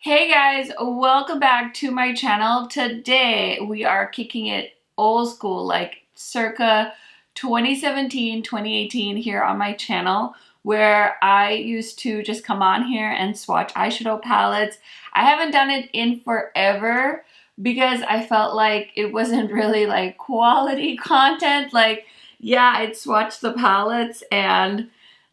Hey guys, welcome back to my channel. Today we are kicking it old school, like circa 2017, 2018 here on my channel, where I used to just come on here and swatch eyeshadow palettes. I haven't done it in forever because I felt like it wasn't really like quality content. Like, yeah, I'd swatch the palettes and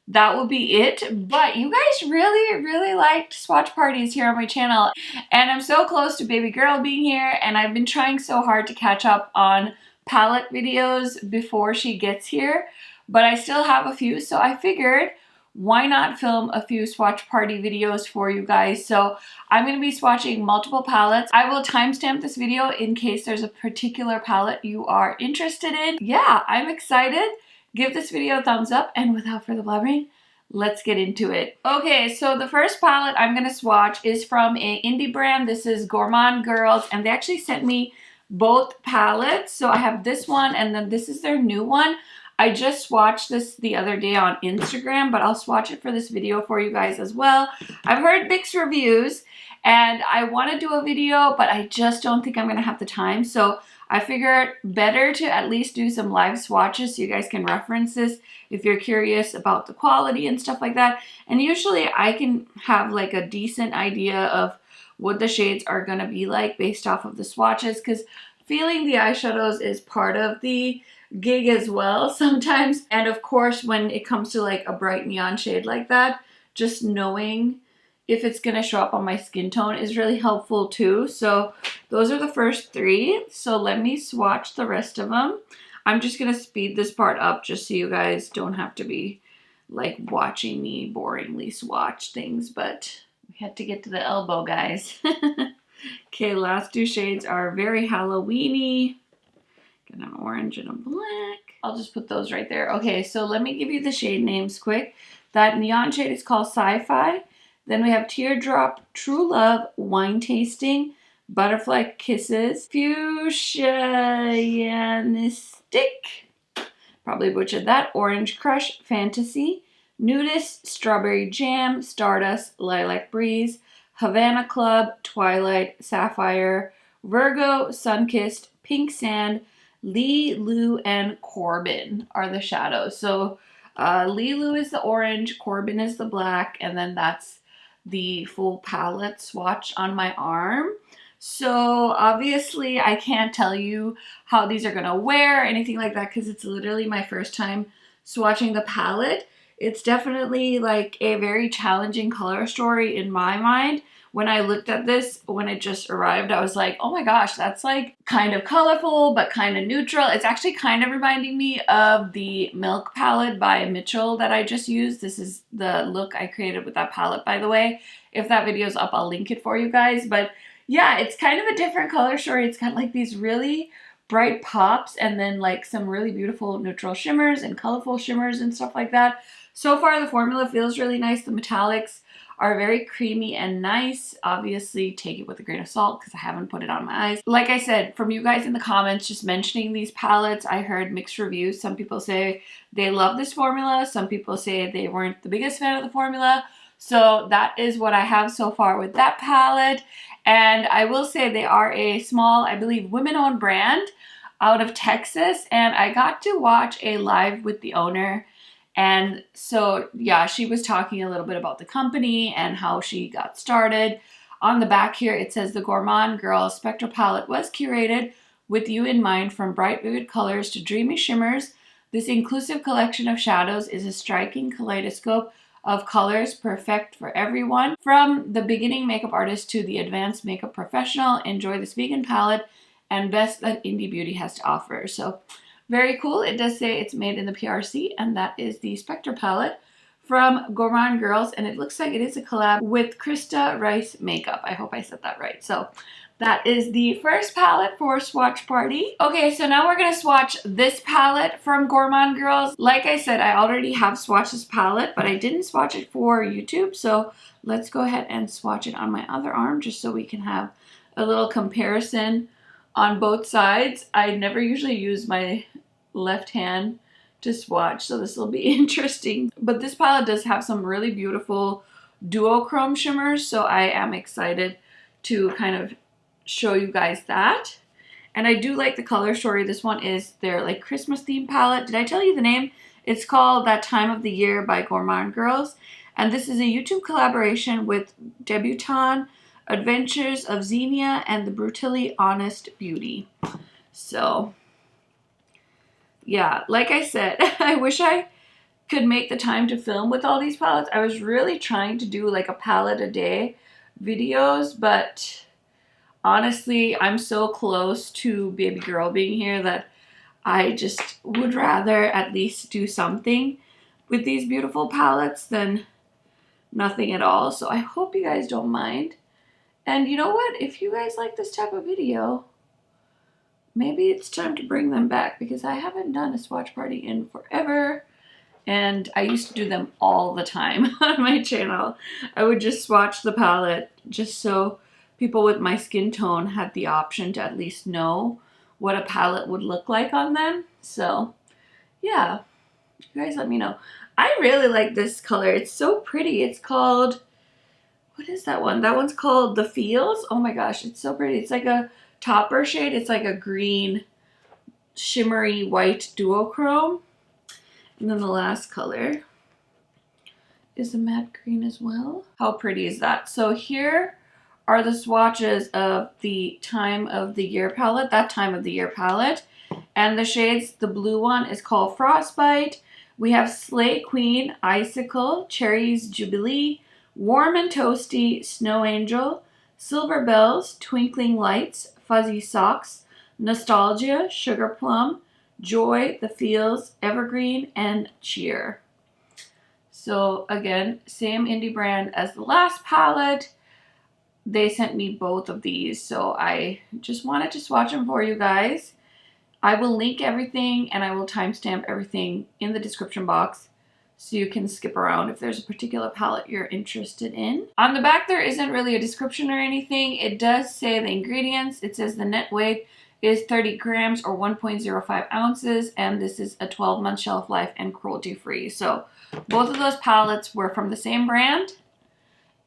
that will be it. But you guys really liked swatch parties here on my channel, and I'm so close to baby girl being here, and I've been trying so hard to catch up on palette videos before she gets here, but I still have a few, so I figured why not film a few swatch party videos for you guys. So I'm going to be swatching multiple palettes. I will timestamp this video in case there's a particular palette you are interested in. Yeah, I'm excited. Give this video a thumbs up, and without further blabbering, let's get into it. Okay, so the first palette I'm going to swatch is from an indie brand. This is Gourmande Girls, and they actually sent me both palettes. So I have this one, and then this is their new one. I just swatched this the other day on Instagram, but I'll swatch it for this video for you guys as well. I've heard mixed reviews, and I want to do a video, but I just don't think I'm going to have the time. So I figured better to at least do some live swatches so you guys can reference this if you're curious about the quality and stuff like that. And usually I can have like a decent idea of what the shades are going to be like based off of the swatches, because feeling the eyeshadows is part of the gig as well sometimes. And of course, when it comes to like a bright neon shade like that, just knowing if it's going to show up on my skin tone is really helpful too. So those are the first three. So let me swatch the rest of them. I'm just going to speed this part up just so you guys don't have to be like watching me boringly swatch things, but we had to get to the elbow, guys. Okay, last two shades are very Halloween-y. Got an orange and a black. I'll just put those right there. Okay, so let me give you the shade names quick. That neon shade is called Sapphire. Then we have Teardrop, True Love, Wine Tasting, Butterfly Kisses, Fuchsianistic, probably butchered that, Orange Crush, Fantasy, Nudist, Strawberry Jam, Stardust, Lilac Breeze, Havana Club, Twilight, Sapphire, Virgo, Sunkissed, Pink Sand, Lee, Lou, and Corbin are the shadows. So Lee Lou is the orange, Corbin is the black, and then that's the full palette swatch on my arm. So obviously I can't tell you how these are gonna wear or anything like that because it's literally my first time swatching the palette. It's definitely like a very challenging color story in my mind. When I looked at this, when it just arrived, I was like, oh my gosh, that's like kind of colorful, but kind of neutral. It's actually kind of reminding me of the Milk palette by Mitchell that I just used. This is the look I created with that palette, by the way. If that video's up, I'll link it for you guys. But yeah, it's kind of a different color story. It's got like these really bright pops and then like some really beautiful neutral shimmers and colorful shimmers and stuff like that. So far, the formula feels really nice. The metallics are very creamy and nice. Obviously, take it with a grain of salt because I haven't put it on my eyes. Like I said, from you guys in the comments just mentioning these palettes, I heard mixed reviews. Some people say they love this formula. Some people say they weren't the biggest fan of the formula. So that is what I have so far with that palette. And I will say they are a small, I believe, women-owned brand out of Texas. And I got to watch a live with the owner. And so, yeah, she was talking a little bit about the company and how she got started. On the back here, it says the Gourmande Girls Spectra palette was curated with you in mind, from bright, vivid colors to dreamy shimmers. This inclusive collection of shadows is a striking kaleidoscope of colors, perfect for everyone. From the beginning makeup artist to the advanced makeup professional, enjoy this vegan palette and best that indie beauty has to offer. So very cool. It does say it's made in the PRC, and that is the Spectra palette from Gourmande Girls, and it looks like it is a collab with Krista Rice Makeup. I hope I said that right. So that is the first palette for Swatch Party. Okay, so now we're going to swatch this palette from Gourmande Girls. Like I said, I already have swatched this palette, but I didn't swatch it for YouTube, so let's go ahead and swatch it on my other arm just so we can have a little comparison on both sides. I never usually use my left hand to swatch, so this will be interesting. But this palette does have some really beautiful duochrome shimmers, so I am excited to kind of show you guys that. And I do like the color story. This one is their like Christmas theme palette. Did I tell you the name? It's called That Time of the Year by Gourmande Girls. And this is a YouTube collaboration with Debutante, Adventures of Xenia, and the Brutally Honest Beauty. So, yeah, like I said, I wish I could make the time to film with all these palettes. I was really trying to do like a palette a day videos, but honestly, I'm so close to baby girl being here that I just would rather at least do something with these beautiful palettes than nothing at all. So I hope you guys don't mind. And you know what? If you guys like this type of video, maybe it's time to bring them back, because I haven't done a swatch party in forever. And I used to do them all the time on my channel. I would just swatch the palette just so people with my skin tone had the option to at least know what a palette would look like on them. So yeah, you guys let me know. I really like this color. It's so pretty. It's called, what is that one? That one's called The Feels. Oh my gosh, it's so pretty. It's like a topper shade. It's like a green shimmery white duochrome. And then the last color is a matte green as well. How pretty is that? So here are the swatches of the Time of the Year palette, That Time of the Year palette. And the shades, the blue one is called Frostbite. We have Slay Queen, Icicle, Cherries Jubilee, Warm and Toasty, Snow Angel, Silver Bells, Twinkling Lights, Fuzzy Socks, Nostalgia, Sugar Plum, Joy, The Feels, Evergreen, and Cheer. So again, same indie brand as the last palette. They sent me both of these, so I just wanted to swatch them for you guys. I will link everything and I will timestamp everything in the description box so you can skip around if there's a particular palette you're interested in. On the back there isn't really a description or anything. It does say the ingredients. It says the net weight is 30 grams or 1.05 ounces, and this is a 12-month shelf life and cruelty free. So both of those palettes were from the same brand.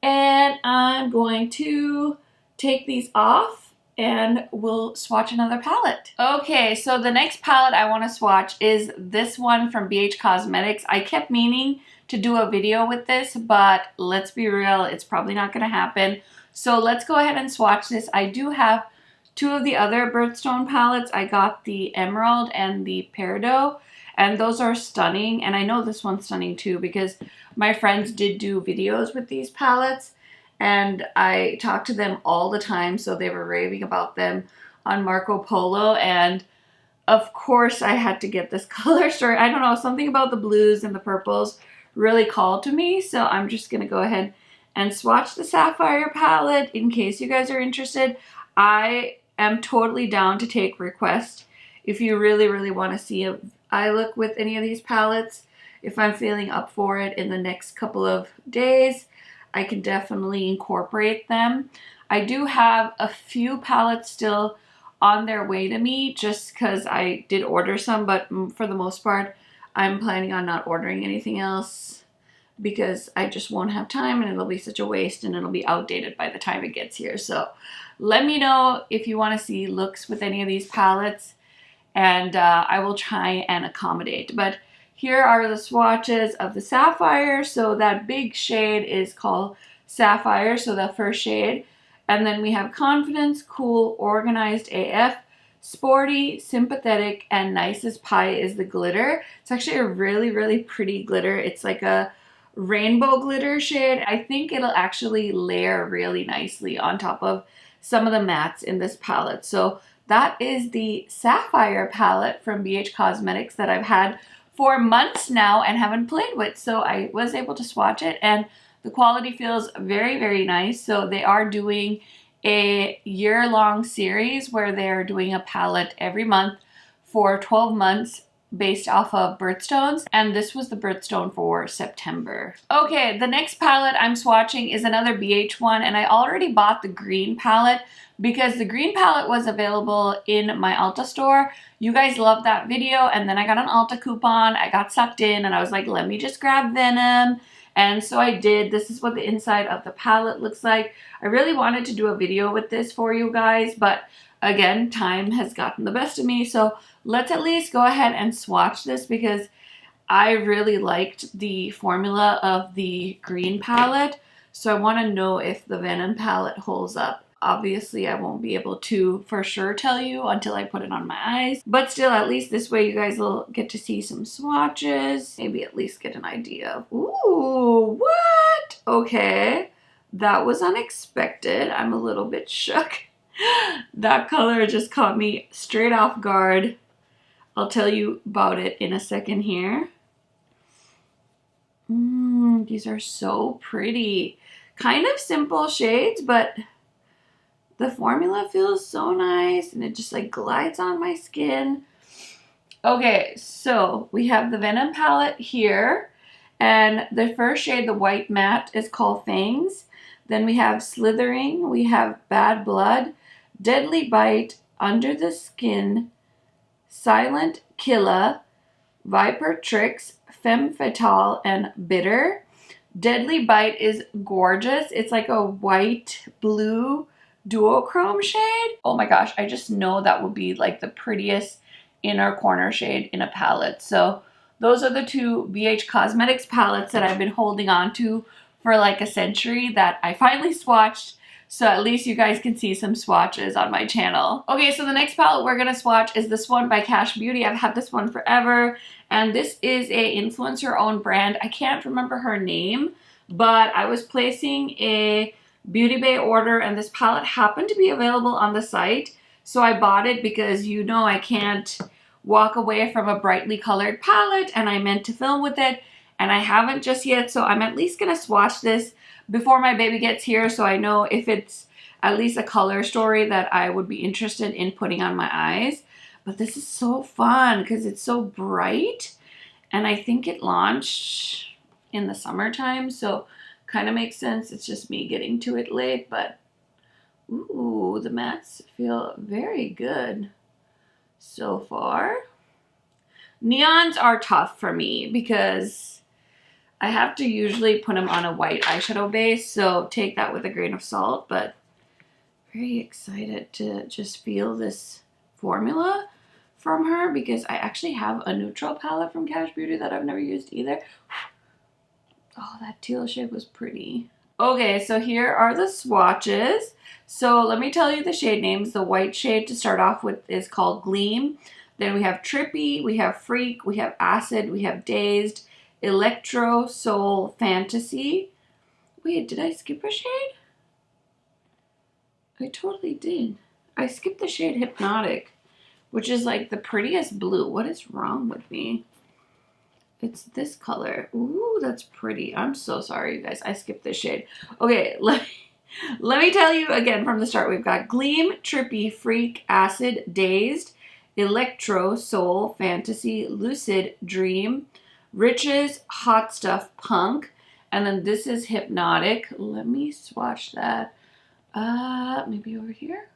And I'm going to take these off and we'll swatch another palette. Okay, so the next palette I want to swatch is this one from BH Cosmetics. I kept meaning to do a video with this, but let's be real, it's probably not going to happen. So let's go ahead and swatch this. I do have two of the other birthstone palettes. I got the Emerald and the Peridot, and those are stunning. And I know this one's stunning too because my friends did do videos with these palettes and I talked to them all the time, so they were raving about them on Marco Polo. And of course I had to get this color story. I don't know, something about the blues and the purples really called to me, so I'm just gonna go ahead and swatch the Sapphire palette in case you guys are interested. I am totally down to take requests if you really want to see a eye look with any of these palettes. If I'm feeling up for it in the next couple of days, I can definitely incorporate them. I do have a few palettes still on their way to me just because I did order some, but for the most part, I'm planning on not ordering anything else because I just won't have time and it'll be such a waste and it'll be outdated by the time it gets here. So let me know if you want to see looks with any of these palettes and I will try and accommodate. But here are the swatches of the Sapphire. So that big shade is called Sapphire, so the first shade. And then we have Confidence, Cool, Organized AF, Sporty, Sympathetic, and Nice as Pie is the glitter. It's actually a really pretty glitter. It's like a rainbow glitter shade. I think it'll actually layer really nicely on top of some of the mattes in this palette. So that is the Sapphire palette from BH Cosmetics that I've had for months now and haven't played with. So I was able to swatch it and the quality feels very nice. So they are doing a year-long series where they're doing a palette every month for 12 months based off of birthstones, and this was the birthstone for September. Okay, the next palette I'm swatching is another BH one, and I already bought the green palette because the green palette was available in my Ulta store. You guys loved that video, and then I got an Ulta coupon, I got sucked in, and I was like, let me just grab Venom And so I did. This is what the inside of the palette looks like. I really wanted to do a video with this for you guys, but again, time has gotten the best of me. So let's at least go ahead and swatch this because I really liked the formula of the green palette. So I want to know if the Venom palette holds up. Obviously, I won't be able to for sure tell you until I put it on my eyes. But still, at least this way you guys will get to see some swatches. Maybe at least get an idea of, ooh, what? Okay, that was unexpected. I'm a little bit shook. That color just caught me straight off guard. I'll tell you about it in a second here. These are so pretty. Kind of simple shades, but the formula feels so nice and it just like glides on my skin. Okay, so we have the Venom palette here. And the first shade, the white matte, is called Fangs. Then we have Slithering, we have Bad Blood, Deadly Bite, Under the Skin, Silent Killer, Viper Tricks, Femme Fatale, and Bitter. Deadly Bite is gorgeous. It's like a white blue duochrome shade. Oh my gosh, I just know that would be like the prettiest inner corner shade in a palette. So those are the two BH Cosmetics palettes that I've been holding on to for like a century that I finally swatched. So at least you guys can see some swatches on my channel. Okay, so the next palette we're gonna swatch is this one by Kash Beauty. I've had this one forever. And this is a influencer-owned brand. I can't remember her name, but I was placing a Beauty Bay order and this palette happened to be available on the site. So I bought it because you know I can't walk away from a brightly colored palette and I meant to film with it and I haven't just yet. So I'm at least gonna swatch this before my baby gets here so I know if it's at least a color story that I would be interested in putting on my eyes. But this is so fun because it's so bright and I think it launched in the summertime, so kind of makes sense. It's just me getting to it late, but ooh, the mattes feel very good so far. Neons are tough for me because I have to usually put them on a white eyeshadow base, so take that with a grain of salt, but very excited to just feel this formula from her because I actually have a neutral palette from Kash Beauty that I've never used either. Oh, that teal shade was pretty. Okay, so here are the swatches. So let me tell you the shade names. The white shade to start off with is called Gleam. Then we have Trippy, we have Freak, we have Acid, we have Dazed, Electro, Soul, Fantasy. Wait, did I skip a shade? I totally did. I skipped the shade Hypnotic, which is like the prettiest blue. What is wrong with me? It's this color. Ooh, that's pretty. I'm so sorry, you guys. I skipped this shade. Okay, let me tell you again from the start. We've got Gleam, Trippy, Freak, Acid, Dazed, Electro, Soul, Fantasy, Lucid, Dream, Riches, Hot Stuff, Punk, and then this is Hypnotic. Let me swatch that. Maybe over here.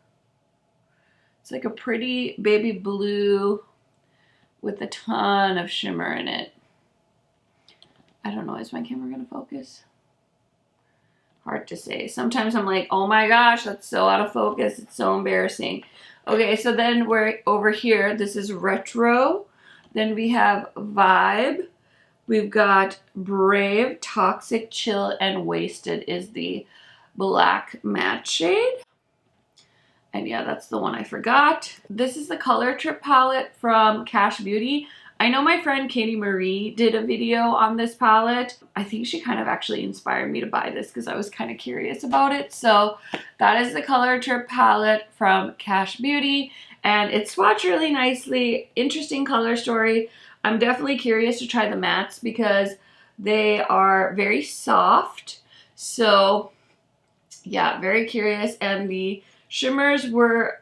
It's like a pretty baby blue with a ton of shimmer in it. I don't know, is my camera gonna focus? Hard to say. Sometimes I'm like, oh my gosh, that's so out of focus. It's so embarrassing. Okay, so then we're over here. This is Retro. Then we have Vibe. We've got Brave, Toxic, Chill, and Wasted is the black matte shade. And yeah, that's the one I forgot. This is the Color Trip palette from Kash Beauty. I know my friend Katie Marie did a video on this palette. I think she kind of actually inspired me to buy this because I was kind of curious about it. So that is the Color Trip palette from Kash Beauty. And it's swatched really nicely. Interesting color story. I'm definitely curious to try the mattes because they are very soft. So yeah, very curious. And the shimmers were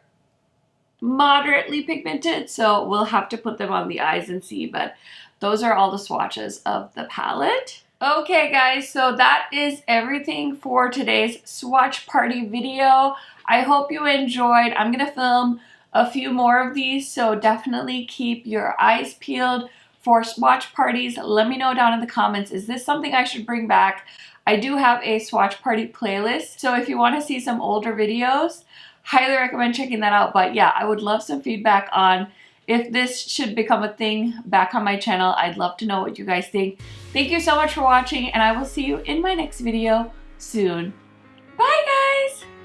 moderately pigmented, so we'll have to put them on the eyes and see, but those are all the swatches of the palette. Okay guys, so that is everything for today's swatch party video. I hope you enjoyed. I'm gonna film a few more of these, so definitely keep your eyes peeled for swatch parties. Let me know down in the comments, is this something I should bring back? I do have a swatch party playlist, so if you want to see some older videos, highly recommend checking that out. But yeah, I would love some feedback on if this should become a thing back on my channel. I'd love to know what you guys think. Thank you so much for watching, and I will see you in my next video soon. Bye, guys!